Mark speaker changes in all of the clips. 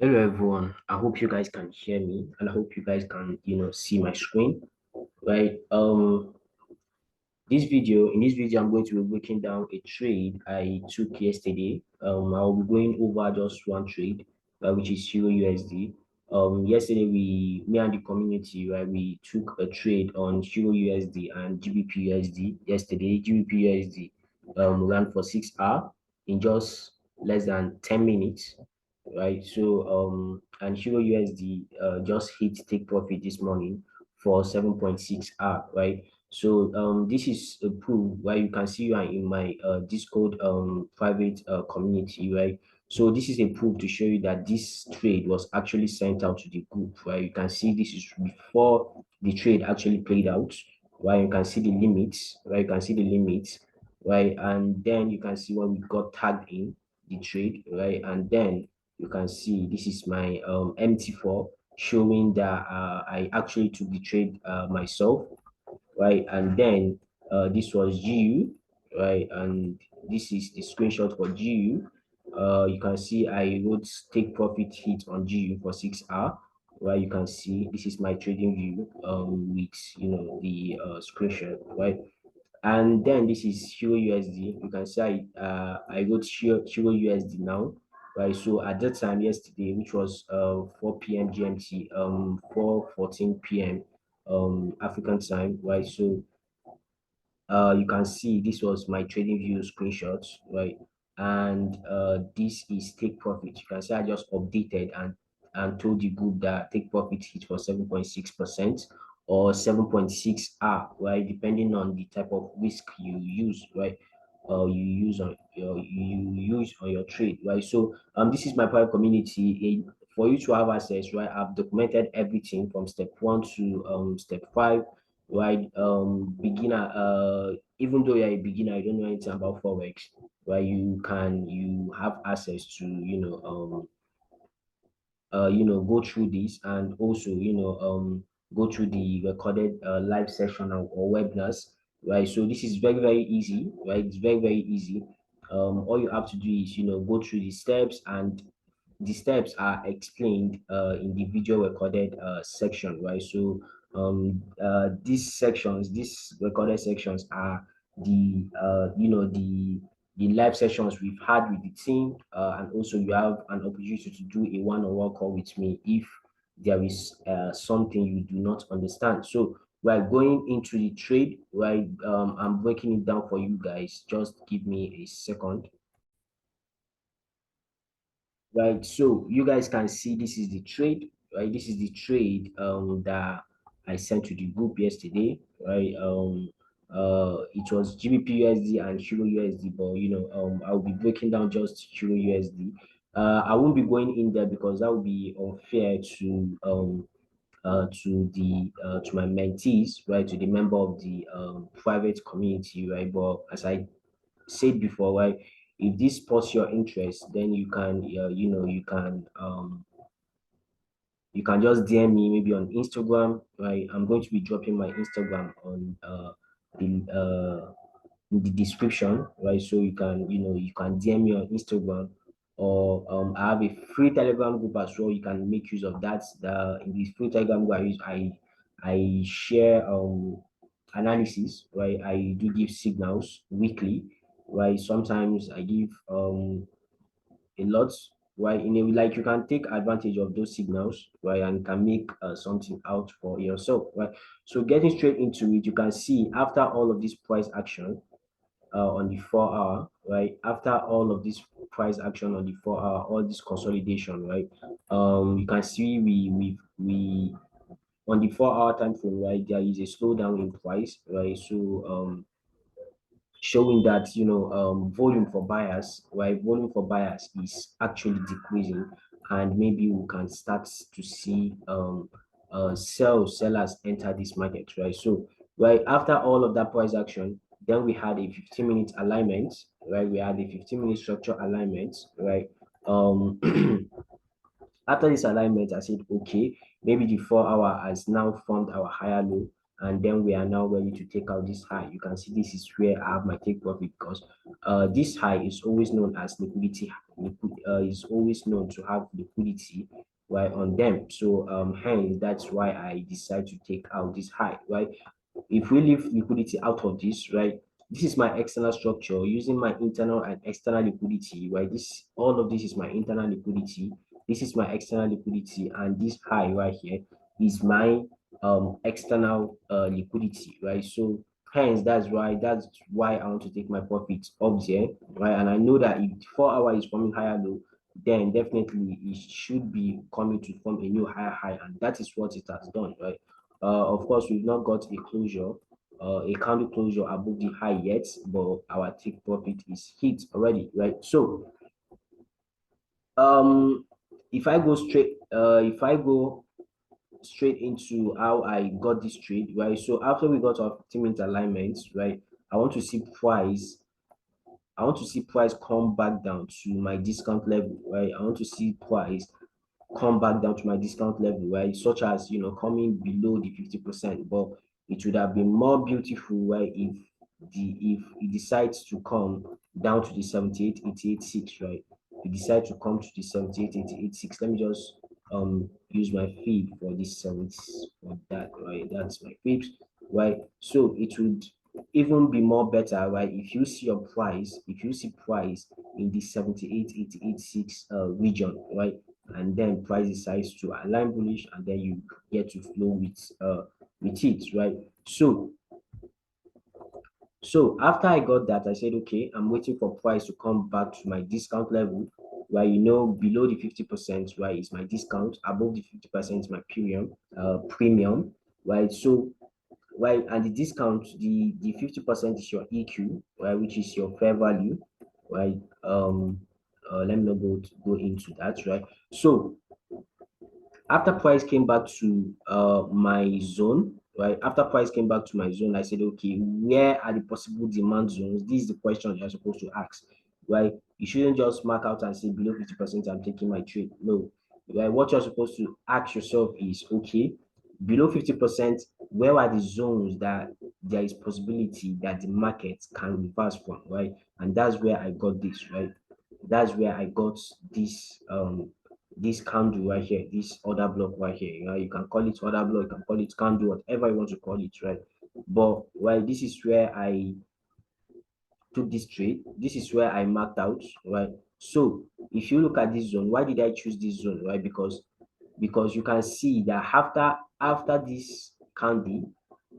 Speaker 1: Hello everyone. I hope you guys can hear me and I hope you guys can, see my screen, right? In this video, I'm going to be breaking down a trade I took yesterday. I'll be going over just one trade, which is Euro USD. Yesterday me and the community, right, we took a trade on Euro USD and GBP USD. Yesterday, GBP USD ran for 6 hours in just less than 10 minutes, right? So and Euro USD just hit take profit this morning for 7.6 hours, right? So this is a proof where you can see you are in my Discord private community, right? So this is a proof to show you that this trade was actually sent out to the group, right? You can see this is before the trade actually played out, right? You can see the limits, right? You can see the limits, right? And then you can see when we got tagged in the trade, right? And then you can see this is my MT4 showing that I actually took the trade myself, right? And then this was GU, right? And this is the screenshot for GU. You can see I wrote take profit hit on GU for 6 hours, right? You can see this is my trading view with the screenshot, right? And then this is Euro USD. You can see I wrote Euro USD now, right? So at that time yesterday, which was 4 p.m. GMT, 4:14 p.m. African time, right? So you can see this was my trading view screenshots, right? And this is take profit. You can see I just updated and told the group that take profit hit for 7.6% or 7.6 R, right? Depending on the type of risk you use, right? You use on your trade, right? So this is my private community. For you to have access, right? I've documented everything from step 1 to step 5, right? Beginner, even though you're a beginner, you don't know anything about forex, right? You have access to go through this, and also go through the recorded live session or webinars, right? So this is very very easy, right? It's very very easy. All you have to do is go through the steps, and the steps are explained in the video recorded section, right? So these recorded sections are the live sessions we've had with the team, and also you have an opportunity to do a one-on-one call with me if there is something you do not understand. So we're going into the trade, right? I'm breaking it down for you guys. Just give me a second. Right, so you guys can see this is the trade, right? This is the trade that I sent to the group yesterday, right? It was GBP USD and Euro USD, but I'll be breaking down just Euro USD. I won't be going in there because that would be unfair to my mentees, right? To the member of the private community, right? But as I said before, right? If this sparks your interest, then you can just DM me maybe on Instagram, right? I'm going to be dropping my Instagram on the in the description, right? So you can DM me on Instagram, or I have a free Telegram group as well. You can make use of that. In this free Telegram group, I share analysis, right? I do give signals weekly, right? Sometimes I give a lot, right? In a like you can take advantage of those signals, right, and can make something out for yourself, right? So getting straight into it, you can see after all of this price action on the 4 hour, right? After all of this price action on the 4 hour, all this consolidation, right? You can see we on the 4 hour time frame, right? There is a slowdown in price, right? So showing that volume for buyers, right? Volume for buyers is actually decreasing, and maybe we can start to see sellers enter this market, right? So right after all of that price action, then we had a 15-minute alignment, right? We had a 15-minute structure alignment, right? um After this alignment, I said, okay, maybe the 4 hour has now formed our higher low, and then we are now ready to take out this high. You can see this is where I have my take profit, because this high is always known as liquidity. Is always known to have liquidity right on them. So hence that's why I decide to take out this high, right? If we leave liquidity out of this, right, this is my external structure using my internal and external liquidity, right? This, all of this is my internal liquidity, this is my external liquidity, and this high right here is my external liquidity, right? So hence that's why I want to take my profits up there, right? And I know that if 4 hour is forming higher low, then definitely it should be coming to form a new higher high, and that is what it has done, right? Of course, we've not got a closure, a candle closure above the high yet, but our take profit is hit already, right? So, um, if I go straight into how I got this trade, right? So after we got our 15-minute alignment, right? I want to see price. I want to see price come back down to my discount level, right? I want to see price come back down to my discount level, right? Such as, coming below the 50%. But it would have been more beautiful, right, if it decides to come down to the 78.88.6, right? It decide to come to the 78.88.6. Let me just use my fib for this 70 for that, right? That's my fibs, right? So it would even be more better, right? If you see price in the 78.88.6 region, right? And then price decides to align bullish, and then you get to flow with it, right? So after I got that, I said, okay, I'm waiting for price to come back to my discount level, where below the 50%, right, is my discount, above the 50% is my premium, right? So right, and the discount, the 50% is your EQ, right, which is your fair value, right? Let me not go into that, right? So after price came back to my zone, right? After price came back to my zone, I said, okay, where are the possible demand zones? This is the question you're supposed to ask, right? You shouldn't just mark out and say below 50%, I'm taking my trade. No, right? What you're supposed to ask yourself is, okay, below 50%, where are the zones that there is possibility that the market can reverse from, right? And that's where I got this, right? That's where I got this candle right here, this order block right here. You can call it order block, you can call it candle, whatever you want to call it, right? But this is where I took this trade. This is where I marked out, right? So if you look at this zone, why did I choose this zone, right? Because you can see that after this candle,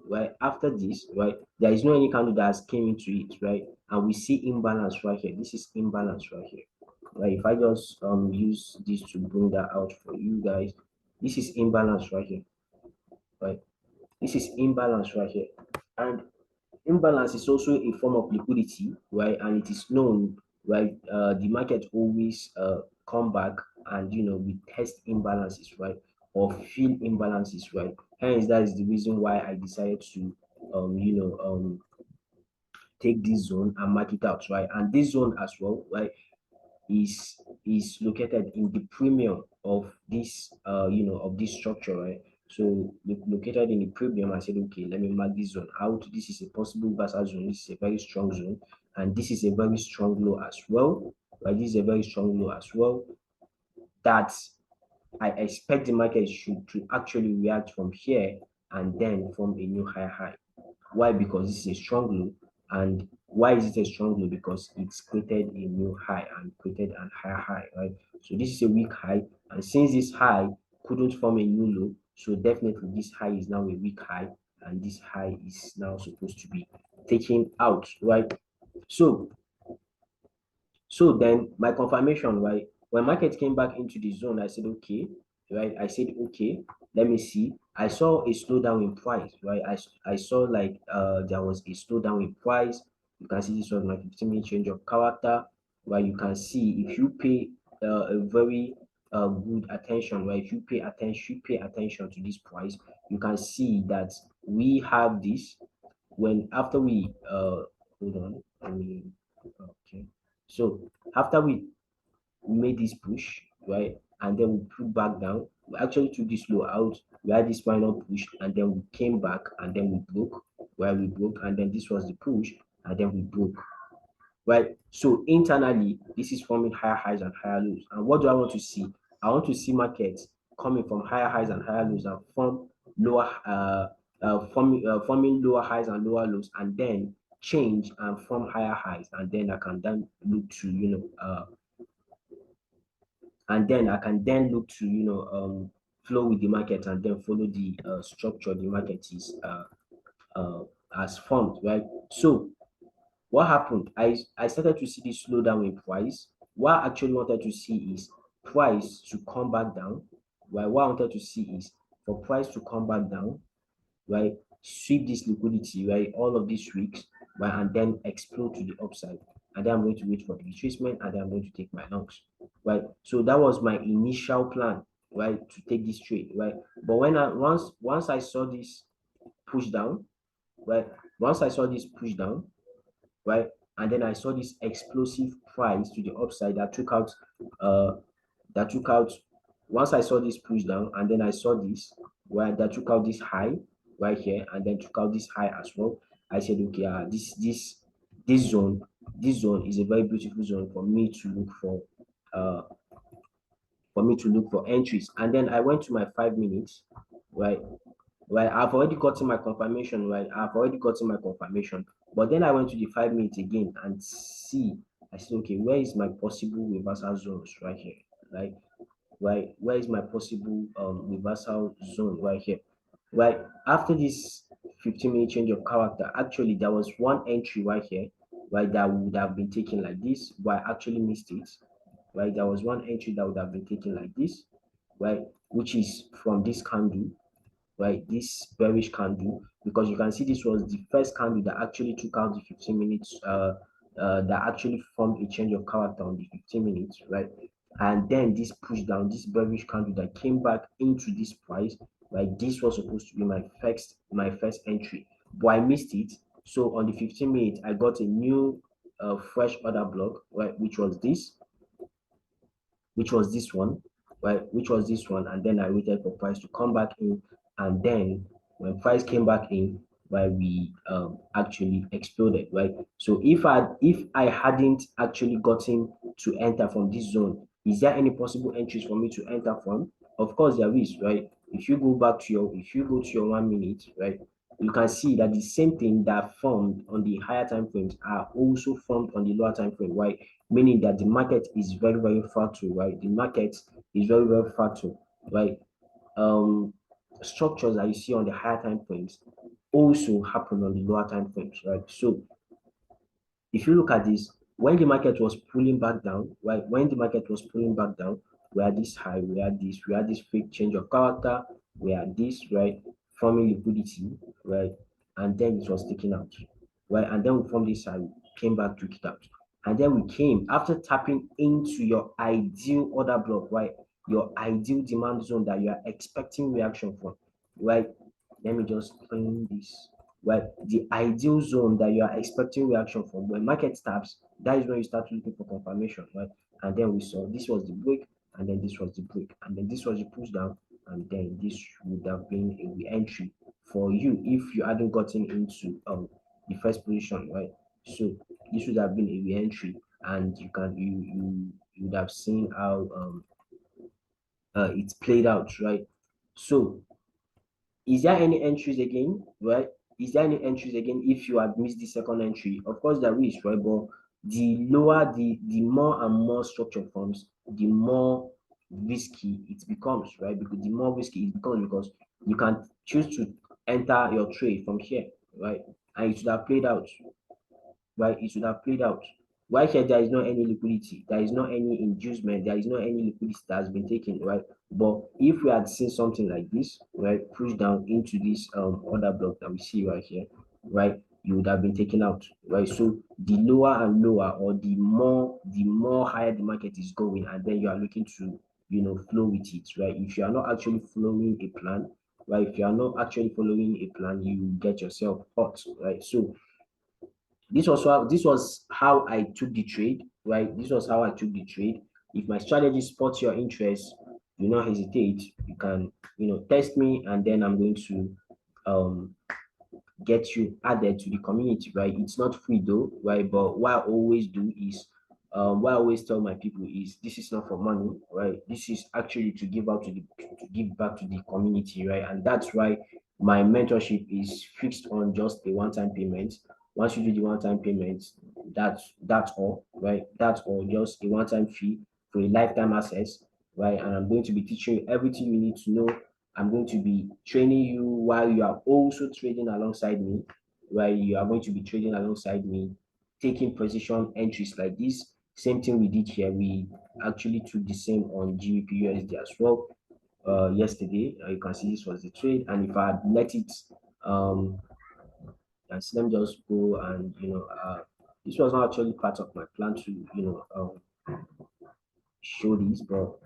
Speaker 1: right, after this, right, there is no any candle that has came into it, right? And we see imbalance right here. This is imbalance right here, right? If I just use this to bring that out for you guys, this is imbalance right here, right? This is imbalance right here, and imbalance is also a form of liquidity, right? And it is known, right? The market always come back and we test imbalances, right? Or feel imbalances, right? Hence, that is the reason why I decided to take this zone and mark it out, right? And this zone as well, right, is located in the premium of this of this structure, right? So located in the premium, I said, okay, let me mark this zone out. This is a possible reversal zone. This is a very strong zone, and this is a very strong low as well, right? This is a very strong low as well, that I expect the market should to actually react from here and then form a new higher high. Why? Because this is a strong low. And why is it a strong low? Because it's created a new high and created an higher high, right? So this is a weak high, and since this high couldn't form a new low, so definitely this high is now a weak high, and this high is now supposed to be taken out, right? So then my confirmation, right? When market came back into the zone, I said, okay, right? I said, okay, let me see. I saw a slowdown in price, right? I saw like there was a slowdown in price. You can see this was my 15-minute change of character, right? You can see if you pay a very good attention, right? If you pay attention to this price, you can see that we have this when after we hold on, I mean, okay. So after we made this push, right, and then we put back down. We actually took this low out. We had this final push, and then we came back, and then we broke. Where we broke, and then this was the push, and then we broke. Right. So internally, this is forming higher highs and higher lows. And what do I want to see? I want to see markets coming from higher highs and higher lows and form lower, forming lower highs and lower lows, and then change and form higher highs, and then I can then look to flow with the market, and then follow the structure the market is has formed, right? So what happened? I started to see this slowdown in price. What I actually wanted to see is price to come back down. Right? What I wanted to see is for price to come back down, right? Sweep this liquidity, right? All of these weeks, right? And then explode to the upside. And then I'm going to wait for the retracement, and then I'm going to take my longs, right? So that was my initial plan, right? To take this trade, right? But when once I saw this push down, right? Once I saw this push down, right? And then I saw this explosive price to the upside that took out once I saw this push down, and then I saw this, right, that took out this high right here, and then took out this high as well. I said, okay, this zone is a very beautiful zone for me to look uh for entries. And then I went to my 5 minutes, right? Right, I've already gotten my confirmation, right? I've already gotten my confirmation. But then I went to the 5 minutes again and I said, okay, where is my possible reversal zones right here? Right? Right, where is my possible reversal zone right here? Right, after this 15-minute change of character, actually there was one entry right here, right, that would have been taken like this, but I actually missed it. Right, there was one entry that would have been taken like this, right, which is from this candle, right, this bearish candle, because you can see this was the first candle that actually took out the 15 minutes that actually formed a change of character on the 15 minutes, right? And then this push down, this bearish candle that came back into this price, right? This was supposed to be my first entry, but I missed it. So on the 15 minutes, I got a new fresh order block, right, which was this one, right? Which was this one, and then I waited for price to come back in, and then when price came back in, right, we actually exploded, right? So if I hadn't actually gotten to enter from this zone, is there any possible entries for me to enter from? Of course there is, right? If you go to your 1 minute, right, you can see that the same thing that formed on the higher time frames are also formed on the lower time frame, right? Meaning that the market is very, very fertile, right? The market is very, very fertile, right? Structures that you see on the higher time frames also happen on the lower time frames, right? So if you look at this, when the market was pulling back down, right? When the market was pulling back down, we had this high, we had this fake change of character, we had this, right? Forming liquidity, right? And then it was taken out, right? And then we formed this high, came back, took it out. And then we came after tapping into your ideal order block, right? Your ideal demand zone that you are expecting reaction from, right? Let me just clean this, right? The ideal zone that you are expecting reaction from. When market taps, that is when you start looking for confirmation, right? And then we saw this was the break, and then this was the break, and then this was the push down, and then this would have been a re-entry for you if you hadn't gotten into the first position, right? So this would have been a re-entry, and you would have seen how it's played out, right? So is there any entries again, right? Is there any entries again if you had missed the second entry? Of course there is, right? But the lower the more and more structure forms, the more risky it becomes, right? Because the more risky it becomes, because you can choose to enter your trade from here, right? And it should have played out, right? It should have played out. Why here there is not any liquidity, there is not any inducement, there is not any liquidity that has been taken, right? But if we had seen something like this, right, push down into this order block that we see right here, right, you would have been taken out, right? So the lower and lower, or the more higher the market is going, and then you are looking to flow with it, right? If you are not actually following a plan, right, if you are not actually following a plan, you get yourself hot, right? So this was how I took the trade, right? This was how I took the trade. If my strategy spots your interest, do not hesitate. You can, text me, and then I'm going to um get you added to the community, right? It's not free though, right? But what I always do is, what I always tell my people is, this is not for money, right? This is actually to give out to give back to the community, right? And that's why my mentorship is fixed on just a one-time payment. Once you do the one-time payment, that's all, right? That's all, just a one-time fee for a lifetime access, right? And I'm going to be teaching you everything you need to know. I'm going to be training you while you are also trading alongside me, right? You are going to be trading alongside me, taking position entries like this. Same thing we did here. We actually took the same on Gbpusd as well yesterday. You can see this was the trade, and if I had let it, um, and let me just go and this was not actually part of my plan to show this, but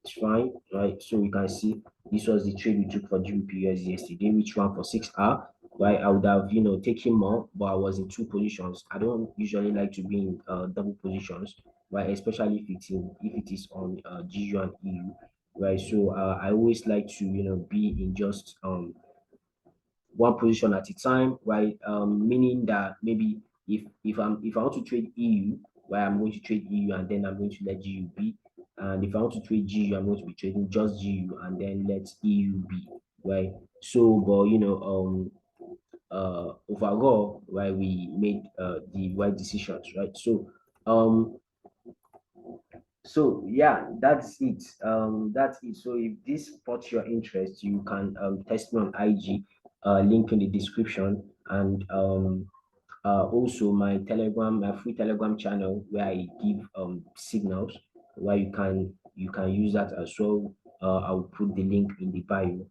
Speaker 1: it's fine, right? So you can see this was the trade we took for GBPUS yesterday, which ran for 6 hours, right? I would have, taken more, but I was in two positions. I don't usually like to be in double positions, right? Especially if it is on GU and EU, right? So I always like to, be in just one position at a time, right? Meaning that maybe if I want to trade EU, right, I'm going to trade EU and then I'm going to let GU be. And if I want to trade GU, I'm going to be trading just GU and then let EU be, right? So, but overall, right, we made the right decisions, right? So yeah, that's it. That's it. So if this sparks your interest, you can text me on IG, link in the description, and also my free Telegram channel where I give signals where you can use that as well. I'll put the link in the bio.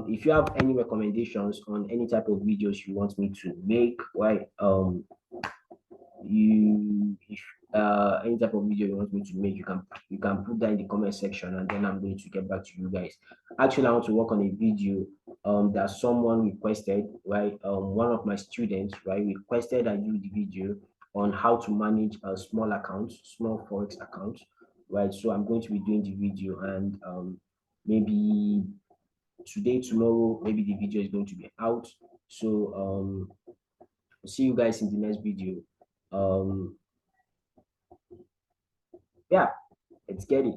Speaker 1: If you have any recommendations on any type of videos you want me to make, right? You if any type of video you want me to make, you can put that in the comment section, and then I'm going to get back to you guys. Actually, I want to work on a video that someone requested, right? One of my students, right, requested I do the video on how to manage a small accounts, small forex accounts, right? So I'm going to be doing the video, and maybe today, tomorrow, maybe the video is going to be out. So see you guys in the next video. um yeah, let's get it.